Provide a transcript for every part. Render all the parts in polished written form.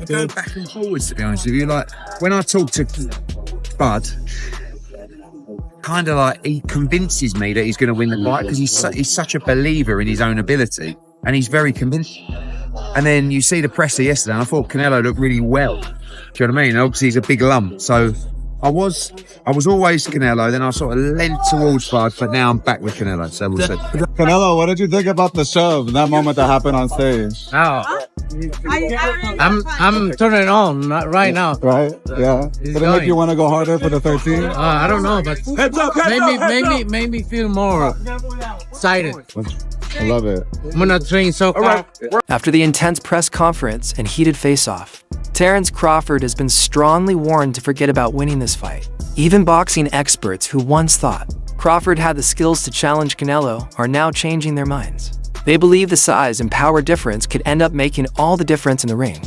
Go back and forwards, to be honest with you. Like, when I talk to Bud, kind of like he convinces me that he's going to win the fight because he's such a believer in his own ability and he's very convinced. And then you see the presser yesterday and I thought Canelo looked really well. Do you know what I mean? Obviously he's a big lump, so I was always Canelo, then I sort of leant towards Bud, but now I'm back with Canelo, so we'll see. Canelo, what did you think about the shove, that moment that happened on stage? Oh, I'm turning on right now. Right? Yeah. Did it make you want to go harder for the 13? I don't know, but made me feel more excited. I love it. I'm gonna train so far. After the intense press conference and heated face-off, Terence Crawford has been strongly warned to forget about winning this fight. Even boxing experts who once thought Crawford had the skills to challenge Canelo are now changing their minds. They believe the size and power difference could end up making all the difference in the ring.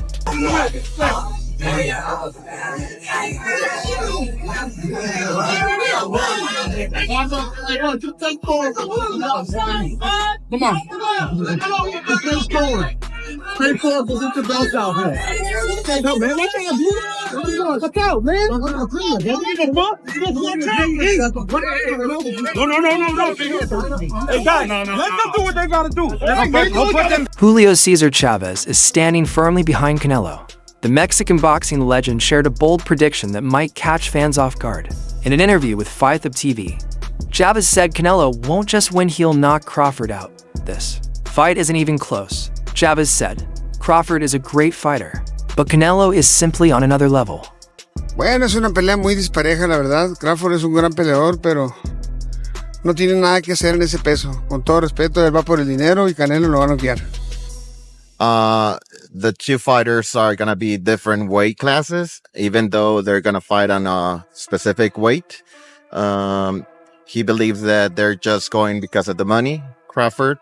Julio Cesar Chavez is standing firmly behind Canelo. The Mexican boxing legend shared a bold prediction that might catch fans off guard. In an interview with Fight Up TV, Chavez said Canelo won't just win, he'll knock Crawford out. This fight isn't even close. Chavez said, Crawford is a great fighter, but Canelo is simply on another level. Bueno, es una pelea muy dispareja, la verdad. Crawford es un gran peleador, pero no tiene nada que hacer en ese peso. Con todo respeto, él va por el dinero y Canelo lo va a noquear. The two fighters are going to be different weight classes, even though they're going to fight on a specific weight. He believes that they're just going because of the money, Crawford,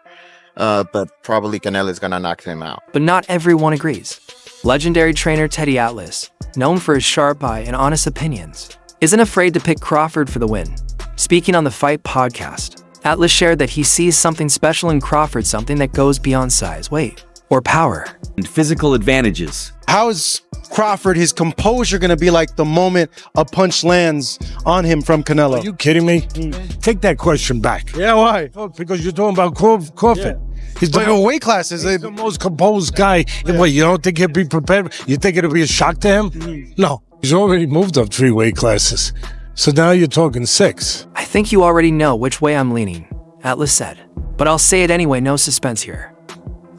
but probably Canelo is going to knock him out. But not everyone agrees. Legendary trainer Teddy Atlas, known for his sharp eye and honest opinions, isn't afraid to pick Crawford for the win. Speaking on the Fight podcast, Atlas shared that he sees something special in Crawford, something that goes beyond size, weight, or power. And physical advantages. How is Crawford, his composure going to be like the moment a punch lands on him from Canelo? Are you kidding me? Take that question back. Yeah, why? Oh, because you're talking about Crawford. Yeah. He's the weight classes. He's the most composed guy. Yeah. What, you don't think he'll be prepared? You think it'll be a shock to him? No. He's already moved up 3 weight classes. So now you're talking 6. I think you already know which way I'm leaning, Atlas said. But I'll say it anyway, no suspense here.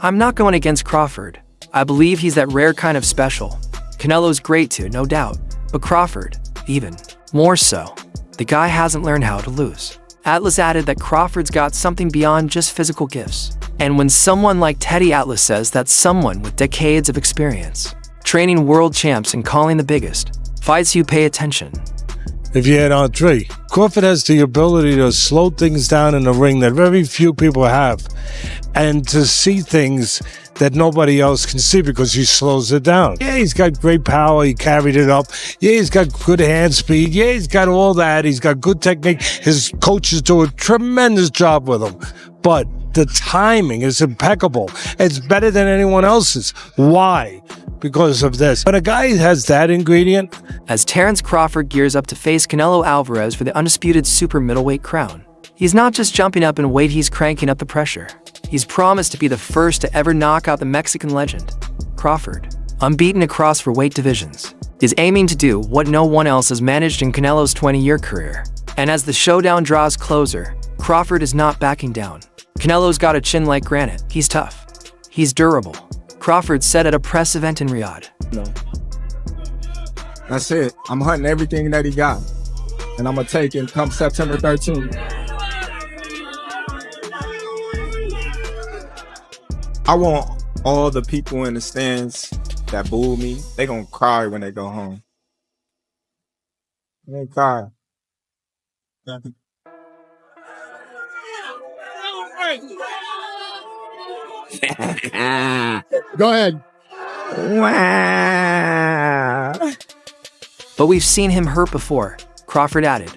I'm not going against Crawford. I believe he's that rare kind of special. Canelo's great too, no doubt. But Crawford, even more so. The guy hasn't learned how to lose. Atlas added that Crawford's got something beyond just physical gifts. And when someone like Teddy Atlas says that's someone with decades of experience, training world champs and calling the biggest, fights you pay attention. If you had on 3, Crawford has the ability to slow things down in the ring that very few people have, and to see things that nobody else can see because he slows it down. Yeah, he's got great power. He carried it up. Yeah, he's got good hand speed. Yeah, he's got all that. He's got good technique. His coaches do a tremendous job with him. But the timing is impeccable. It's better than anyone else's. Why? Because of this. But a guy has that ingredient. As Terence Crawford gears up to face CaneloAlvarez for the undisputed super middleweight crown, he's not just jumping up in weight, he's cranking up the pressure. He's promised to be the first to ever knock out the Mexican legend. Crawford, unbeaten across for weight divisions, is aiming to do what no one else has managed in Canelo's 20-year career. And as the showdown draws closer, Crawford is not backing down. Canelo's got a chin like granite. He's tough. He's durable. Crawford said at a press event in Riyadh. No. That's it. I'm hunting everything that he got. And I'm going to take it come September 13th. I want all the people in the stands that boo me, they gonna cry when they go home. They cry. Go ahead. But we've seen him hurt before, Crawford added.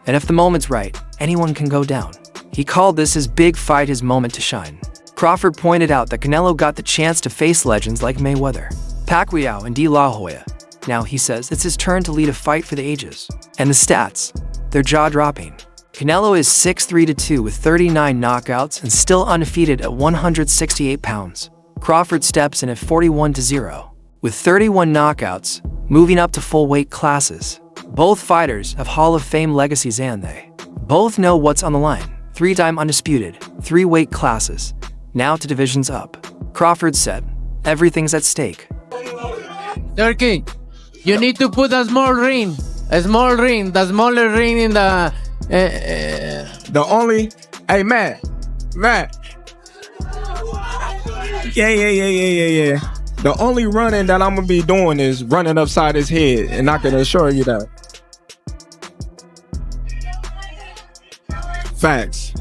And if the moment's right, anyone can go down. He called this his big fight, his moment to shine. Crawford pointed out that Canelo got the chance to face legends like Mayweather, Pacquiao, and De La Hoya. Now, he says, it's his turn to lead a fight for the ages. And the stats, they're jaw-dropping. Canelo is 6'3" with 39 knockouts and still undefeated at 168 pounds. Crawford steps in at 41-0, with 31 knockouts, moving up to full weight classes. Both fighters have Hall of Fame legacies and they both know what's on the line. 3-time undisputed, 3 weight classes, now to divisions up. Crawford said, everything's at stake. Turkey, you need to put a small ring, the smaller ring in the... Hey, Matt. Yeah. The only running that I'm gonna be doing is running upside his head, and I can assure you that. Facts.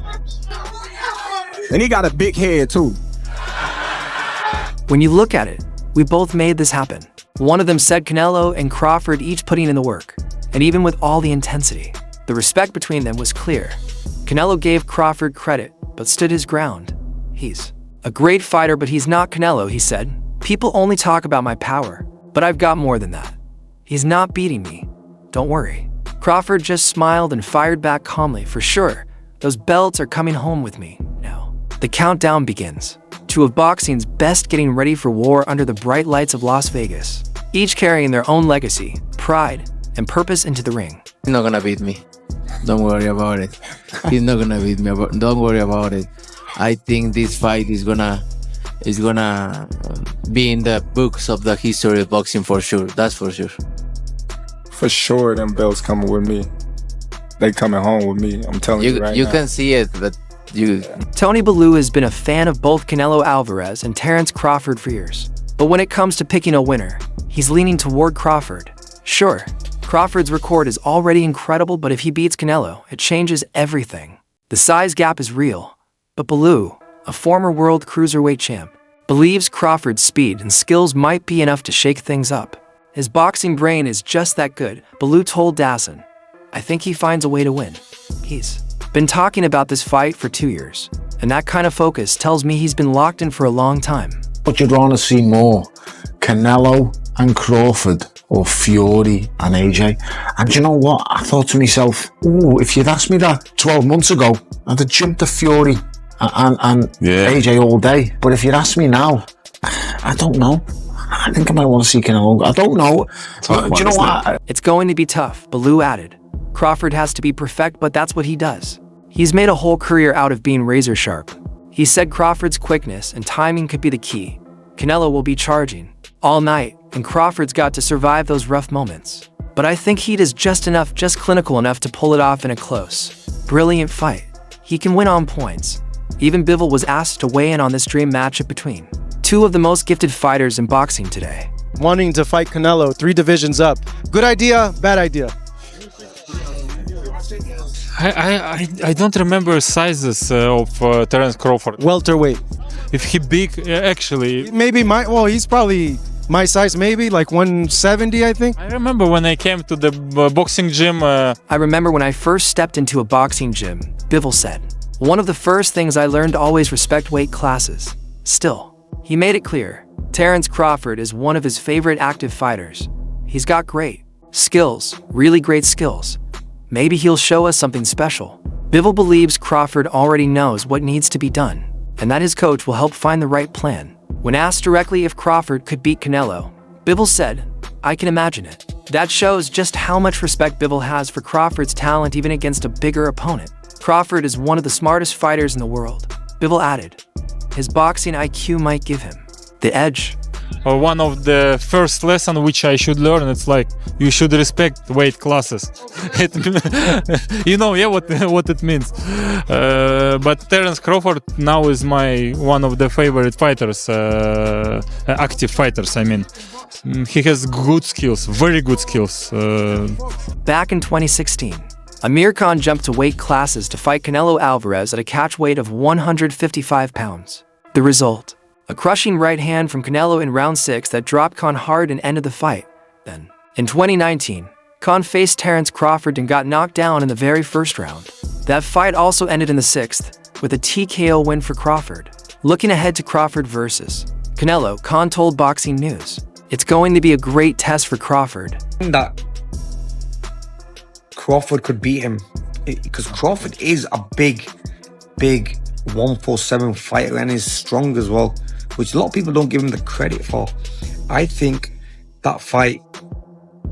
And he got a big head too. When you look at it, we both made this happen. One of them said Canelo and Crawford each putting in the work. And even with all the intensity, the respect between them was clear. Canelo gave Crawford credit, but stood his ground. He's a great fighter, but he's not Canelo, he said. People only talk about my power, but I've got more than that. He's not beating me. Don't worry. Crawford just smiled and fired back calmly. For sure, those belts are coming home with me now. The countdown begins. Two of boxing's best getting ready for war under the bright lights of Las Vegas, each carrying their own legacy, pride, and purpose into the ring. He's not gonna beat me. Don't worry about it. He's not gonna beat me. Don't worry about it. I think this fight is gonna be in the books of the history of boxing for sure. That's for sure. For sure, them belts coming with me. They coming home with me. I'm telling you right now. You can see it, but you... Tony Bellew has been a fan of both CaneloAlvarez and Terence Crawford for years. But when it comes to picking a winner, he's leaning toward Crawford. Sure, Crawford's record is already incredible, but if he beats Canelo, it changes everything. The size gap is real. But Bellew, a former world cruiserweight champ, believes Crawford's speed and skills might be enough to shake things up. His boxing brain is just that good, Bellew told Dassin. I think he finds a way to win. He's been talking about this fight for 2 years, and that kind of focus tells me he's been locked in for a long time. But you'd want to see more Canelo and Crawford, or Fury and AJ. And you know what? I thought to myself, ooh, if you'd asked me that 12 months ago, I'd have jumped to Fury and AJ all day. But if you'd asked me now, I don't know. I think I might want to see Canelo. I don't know. Do you know what? It's going to be tough, Bellew added. Crawford has to be perfect, but that's what he does. He's made a whole career out of being razor sharp. He said Crawford's quickness and timing could be the key. Canelo will be charging all night, and Crawford's got to survive those rough moments. But I think heat is just clinical enough to pull it off in a close, brilliant fight. He can win on points. Even Bivol was asked to weigh in on this dream matchup between two of the most gifted fighters in boxing today. Wanting to fight Canelo, 3 divisions up. Good idea, bad idea? I don't remember sizes of Terence Crawford. Welterweight. If he big, actually. Maybe he's probably my size, maybe like 170, I think. I remember when I came to the boxing gym. I remember when I first stepped into a boxing gym, Bivol said. One of the first things I learned to always respect weight classes. Still, he made it clear, Terence Crawford is one of his favorite active fighters. He's got great skills, really great skills. Maybe he'll show us something special. Bivol believes Crawford already knows what needs to be done, and that his coach will help find the right plan. When asked directly if Crawford could beat Canelo, Bivol said, I can imagine it. That shows just how much respect Bivol has for Crawford's talent even against a bigger opponent. Crawford is one of the smartest fighters in the world, Bivol added. His boxing IQ might give him the edge. One of the first lessons which I should learn, it's like you should respect weight classes. You know, what it means. But Terence Crawford now is one of the favorite fighters, active fighters, I mean. He has good skills, very good skills. Back in 2016, Amir Khan jumped to weight classes to fight Canelo Alvarez at a catch weight of 155 pounds. The result: a crushing right hand from Canelo in round 6 that dropped Khan hard and ended the fight. Then, in 2019, Khan faced Terence Crawford and got knocked down in the very first round. That fight also ended in the 6th, with a TKO win for Crawford. Looking ahead to Crawford versus Canelo, Khan told BoxingNews, "It's going to be a great test for Crawford." That Crawford could beat him because Crawford is a big 147 fighter and is strong as well, which a lot of people don't give him the credit for. I think that fight,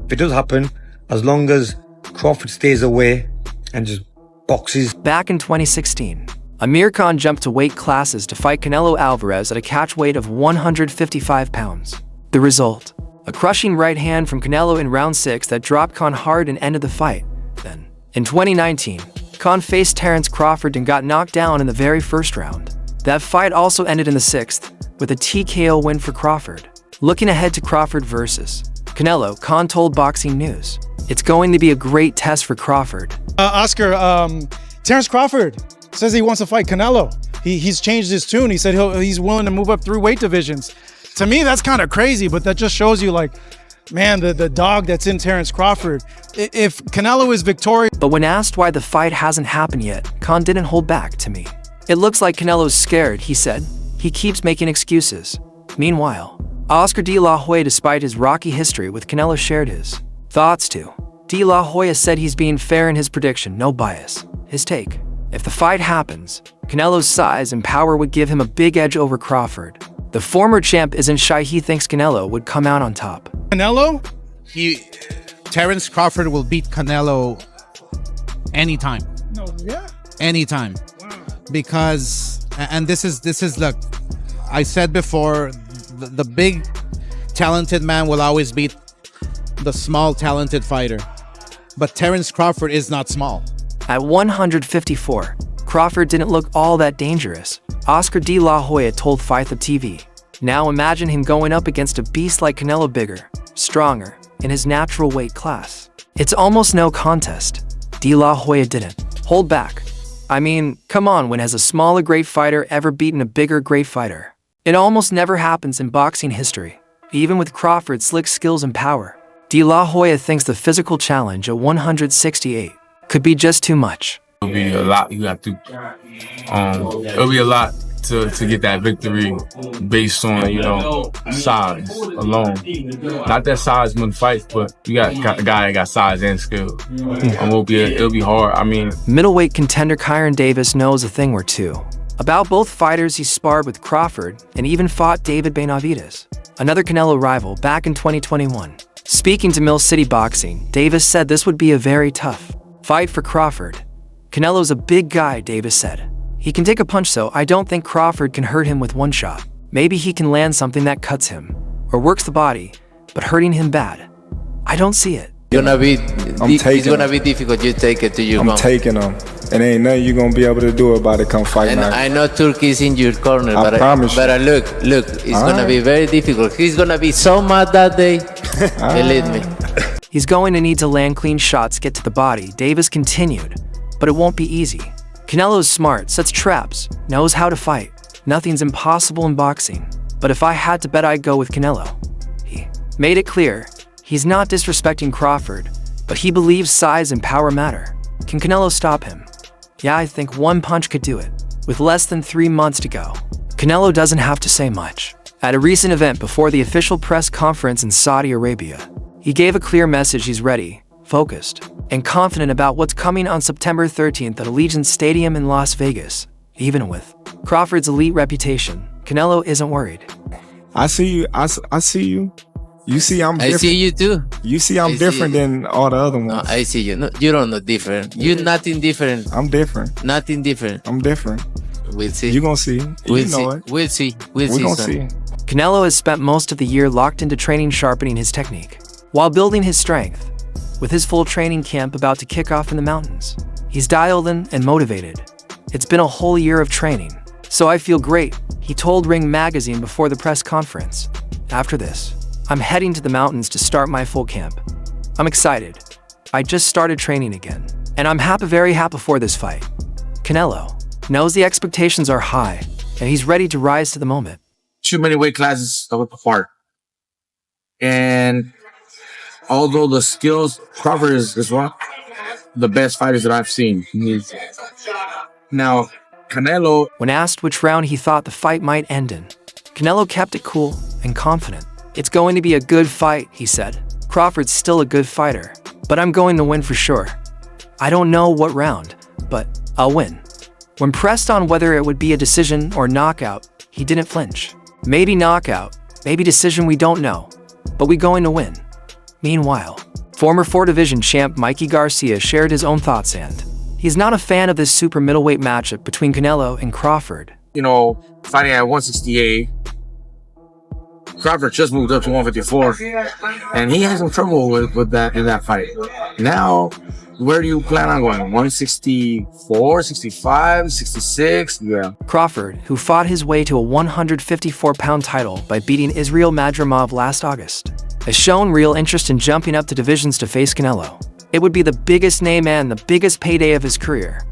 if it does happen, as long as Crawford stays away and just boxes. Back in 2016, Amir Khan jumped to weight classes to fight Canelo Alvarez at a catch weight of 155 pounds. The result: a crushing right hand from Canelo in round 6 that dropped Khan hard and ended the fight. Then, in 2019, Khan faced Terence Crawford and got knocked down in the very first round. That fight also ended in the 6th, with a TKO win for Crawford. Looking ahead to Crawford versus Canelo, Khan told BoxingNews, "It's going to be a great test for Crawford." Oscar, Terence Crawford says he wants to fight Canelo. He's changed his tune. He said he's willing to move up 3 weight divisions. To me, that's kind of crazy, but that just shows you, like, man, the dog that's in Terence Crawford. If Canelo is victorious... But when asked why the fight hasn't happened yet, Khan didn't hold back to me. "It looks like Canelo's scared," he said. "He keeps making excuses." Meanwhile, Oscar De La Hoya, despite his rocky history with Canelo, shared his thoughts too. De La Hoya said he's being fair in his prediction, no bias. His take: if the fight happens, Canelo's size and power would give him a big edge over Crawford. The former champ isn't shy. He thinks Canelo would come out on top. Canelo? Terence Crawford will beat Canelo anytime. No, yeah. Anytime. Wow. Because, and this is look, I said before, the big talented man will always beat the small talented fighter. But Terence Crawford is not small. At 154, Crawford didn't look all that dangerous, Oscar De La Hoya told Fight TV. Now imagine him going up against a beast like Canelo, bigger, stronger, in his natural weight class. It's almost no contest. De La Hoya didn't hold back. I mean, come on, when has a smaller great fighter ever beaten a bigger great fighter? It almost never happens in boxing history, even with Crawford's slick skills and power. De La Hoya thinks the physical challenge at 168 could be just too much. It'll be a lot you have to, it'll be a lot to get that victory based on, size alone. Not that size win fights, but you got a guy that got size and skill. It'll be hard. I mean, middleweight contender Kyron Davis knows a thing or two about both fighters. He sparred with Crawford and even fought David Benavidez, another Canelo rival, back in 2021. Speaking to Mill City Boxing, Davis said this would be a very tough fight for Crawford. "Canelo's a big guy," Davis said. "He can take a punch, so I don't think Crawford can hurt him with one shot. Maybe he can land something that cuts him or works the body, but hurting him bad, I don't see it." It's gonna be difficult. You take it to your I'm taking him. And ain't nothing you gonna be able to do about it come fight night. I know Turkey is in your corner, I promise but look, it's gonna be very difficult. He's gonna be so mad that day. Believe me. He's going to need to land clean shots, get to the body, Davis continued, but it won't be easy. Canelo's smart, sets traps, knows how to fight. Nothing's impossible in boxing. But if I had to bet, I'd go with Canelo. He made it clear he's not disrespecting Crawford, but he believes size and power matter. Can Canelo stop him? Yeah, I think one punch could do it. With less than 3 months to go, Canelo doesn't have to say much. At a recent event before the official press conference in Saudi Arabia, he gave a clear message. He's ready, focused, and confident about what's coming on September 13th at Allegiant Stadium in Las Vegas. Even with Crawford's elite reputation, Canelo isn't worried. I see you. I see you. You see I'm different. I see you too. You see I'm different than all the other ones. No, I see you. No, you don't know different. You're nothing different. I'm different. Nothing different. I'm different. We'll see. You're gonna see. We'll know see. it. We'll see. We're gonna see. Canelo has spent most of the year locked into training, sharpening his technique, while building his strength. With his full training camp about to kick off in the mountains, he's dialed in and motivated. It's been a whole year of training, so I feel great, he told Ring Magazine before the press conference. After this, I'm heading to the mountains to start my full camp. I'm excited. I just started training again, and I'm very happy for this fight. Canelo knows the expectations are high, and he's ready to rise to the moment. Too many weight classes apart. And although the skills, Crawford is one of the best fighters that I've seen. Now, Canelo... When asked which round he thought the fight might end in, Canelo kept it cool and confident. It's going to be a good fight, he said. Crawford's still a good fighter, but I'm going to win for sure. I don't know what round, but I'll win. When pressed on whether it would be a decision or knockout, he didn't flinch. Maybe knockout, maybe decision, we don't know, but we're going to win. Meanwhile, former 4-division champ Mikey Garcia shared his own thoughts, and he's not a fan of this super middleweight matchup between Canelo and Crawford. You know, fighting at 168, Crawford just moved up to 154, and he had some trouble with that in that fight. Now, where do you plan on going? 164, 65, 66? Yeah. Crawford, who fought his way to a 154-pound title by beating Israel Madrimov last August, has shown real interest in jumping up to divisions to face Canelo. It would be the biggest name and the biggest payday of his career.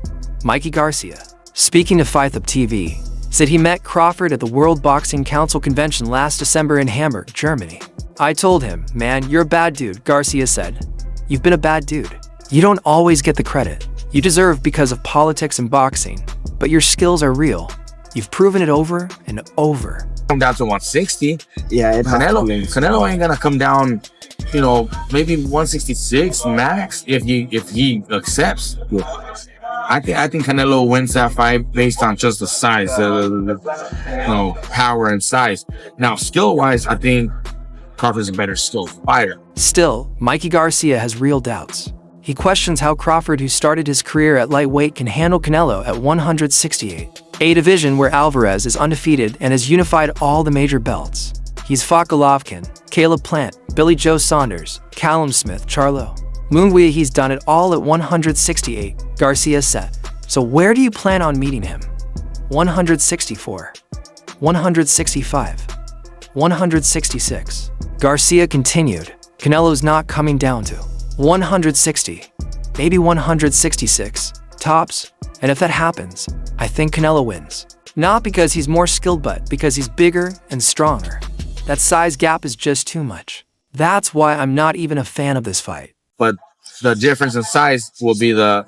Mikey Garcia, speaking to FightUp TV, said he met Crawford at the World Boxing Council convention last December in Hamburg, Germany. I told him, "Man, you're a bad dude," Garcia said. "You've been a bad dude. You don't always get the credit you deserve because of politics and boxing, but your skills are real. You've proven it over and over." Come down to 160. Yeah, Canelo ain't gonna come down, you know, maybe 166 max if he accepts. I think Canelo wins that fight based on just the size, power and size. Now, skill-wise, I think Crawford's a better skilled fighter. Still, Mikey Garcia has real doubts. He questions how Crawford, who started his career at lightweight, can handle Canelo at 168, a division where Alvarez is undefeated and has unified all the major belts. He's fought Golovkin, Caleb Plant, Billy Joe Saunders, Callum Smith, Charlo Munguia. He's done it all at 168, Garcia said. So where do you plan on meeting him? 164, 165, 166. Garcia continued, Canelo's not coming down to 160, maybe 166, tops. And if that happens, I think Canelo wins. Not because he's more skilled, but because he's bigger and stronger. That size gap is just too much. That's why I'm not even a fan of this fight. But the difference in size will be the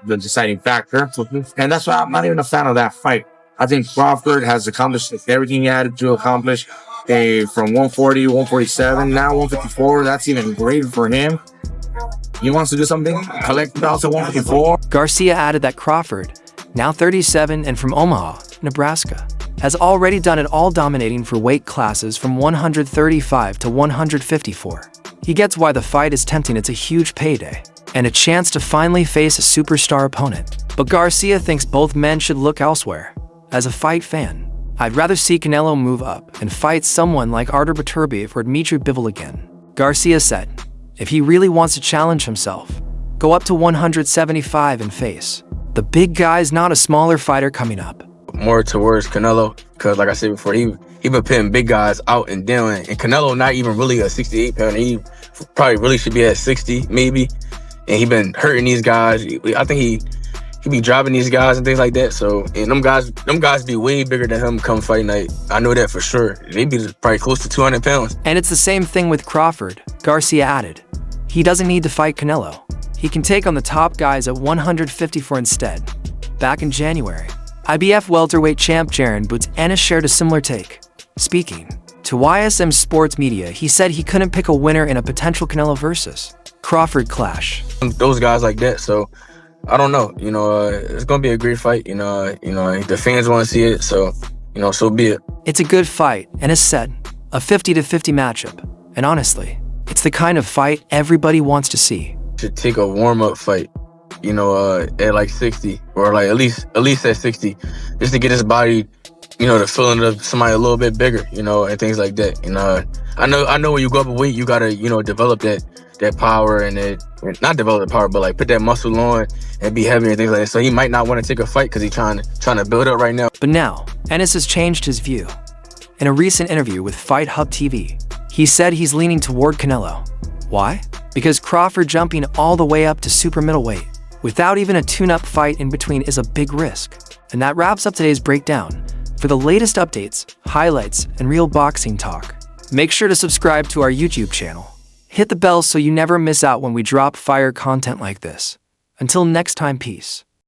deciding factor. And that's why I'm not even a fan of that fight. I think Crawford has accomplished everything he had to accomplish. From 140, 147, now 154. That's even greater for him. He wants to do something, collect belts at 154. Garcia added that Crawford, now 37 and from Omaha, Nebraska, has already done it all, dominating for weight classes from 135 to 154. He gets why the fight is tempting. It's a huge payday and a chance to finally face a superstar opponent. But Garcia thinks both men should look elsewhere. As a fight fan, I'd rather see Canelo move up and fight someone like Artur Beterbiev or Dmitry Bivol again. Garcia said, if he really wants to challenge himself, go up to 175 and face the big guys, not a smaller fighter coming up. More towards Canelo, because like I said before, he been putting big guys out and down, and Canelo not even really a 68 pounder. He probably really should be at 60 maybe, and he been hurting these guys. I think he be dropping these guys and things like that. So, and them guys be way bigger than him come fight night. I know that for sure. They be probably close to 200 pounds. And it's the same thing with Crawford, Garcia added. He doesn't need to fight Canelo. He can take on the top guys at 154 instead. Back in January, IBF welterweight champ Jaron Boots Ennis shared a similar take. Speaking to YSM Sports Media, he said he couldn't pick a winner in a potential Canelo versus Crawford clash. Those guys like that, so I don't know. It's gonna be a great fight. The fans want to see it, so so be it. It's a good fight, and as said, a 50-50 matchup. And honestly, it's the kind of fight everybody wants to see. Should take a warm-up fight, at like 60, or like at least at 60, just to get his body, the feeling of somebody a little bit bigger, and things like that. I know when you go up a weight, you gotta, develop that power and not develop the power, but like put that muscle on and be heavy and things like that. So he might not want to take a fight because he's trying to build up right now. But now, Ennis has changed his view. In a recent interview with Fight Hub TV, he said he's leaning toward Canelo. Why? Because Crawford jumping all the way up to super middleweight without even a tune-up fight in between is a big risk. And that wraps up today's breakdown. For the latest updates, highlights, and real boxing talk, make sure to subscribe to our YouTube channel. Hit the bell so you never miss out when we drop fire content like this. Until next time, peace.